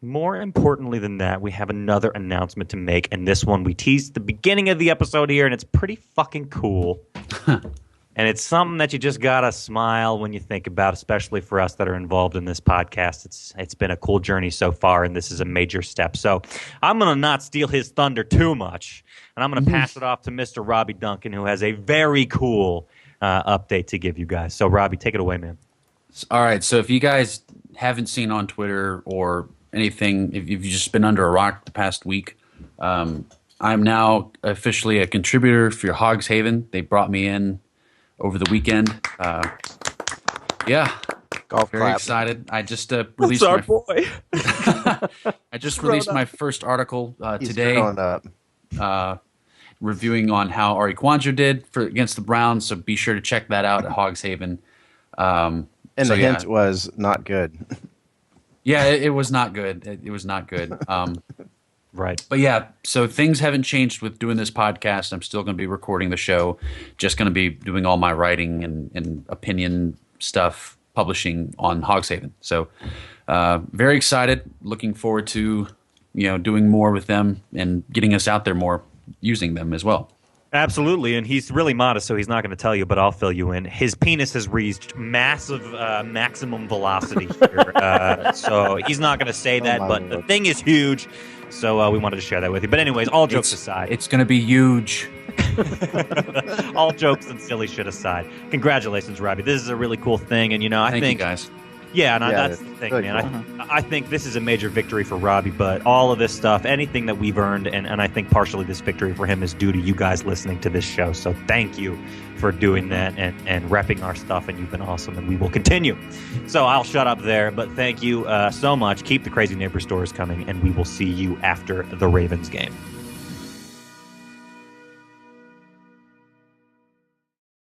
more importantly than that, we have another announcement to make, and this one we teased at the beginning of the episode here, and it's pretty fucking cool. And it's something that you just gotta smile when you think about, especially for us that are involved in this podcast. It's been a cool journey so far, and this is a major step. So I'm gonna not steal his thunder too much, and I'm gonna pass it off to Mr. Robbie Duncan, who has a very cool update to give you guys. So Robbie, take it away, man. All right. So if you guys haven't seen on Twitter or anything, if you've just been under a rock the past week, I'm now officially a contributor for your Hogs Haven. They brought me in over the weekend. Yeah, Golf very clap. excited. I just released boy. I just released my first article He's today. growing up. reviewing on how Ari Kwanzaa did against the Browns, so be sure to check that out at Hogs Haven. And the hint was not good. Yeah, it was not good. It was not good. Right. But yeah, so things haven't changed with doing this podcast. I'm still going to be recording the show, just going to be doing all my writing and opinion stuff, publishing on Hogs Haven. So very excited, looking forward to doing more with them and getting us out there more, using them as well. Absolutely, and he's really modest, so he's not going to tell you, but I'll fill you in. His penis has reached massive maximum velocity here, so he's not going to say that, but the thing is huge, so we wanted to share that with you. But anyways, all jokes aside. It's going to be huge. All jokes and silly shit aside. Congratulations, Robbie. This is a really cool thing, and I Thank think you guys. Yeah, and that's the thing, man. Cool. I think this is a major victory for Robbie, but all of this stuff, anything that we've earned, and I think partially this victory for him is due to you guys listening to this show. So thank you for doing that and repping our stuff, and you've been awesome, and we will continue. So I'll shut up there, but thank you so much. Keep the Crazy Neighbor stories coming, and we will see you after the Ravens game.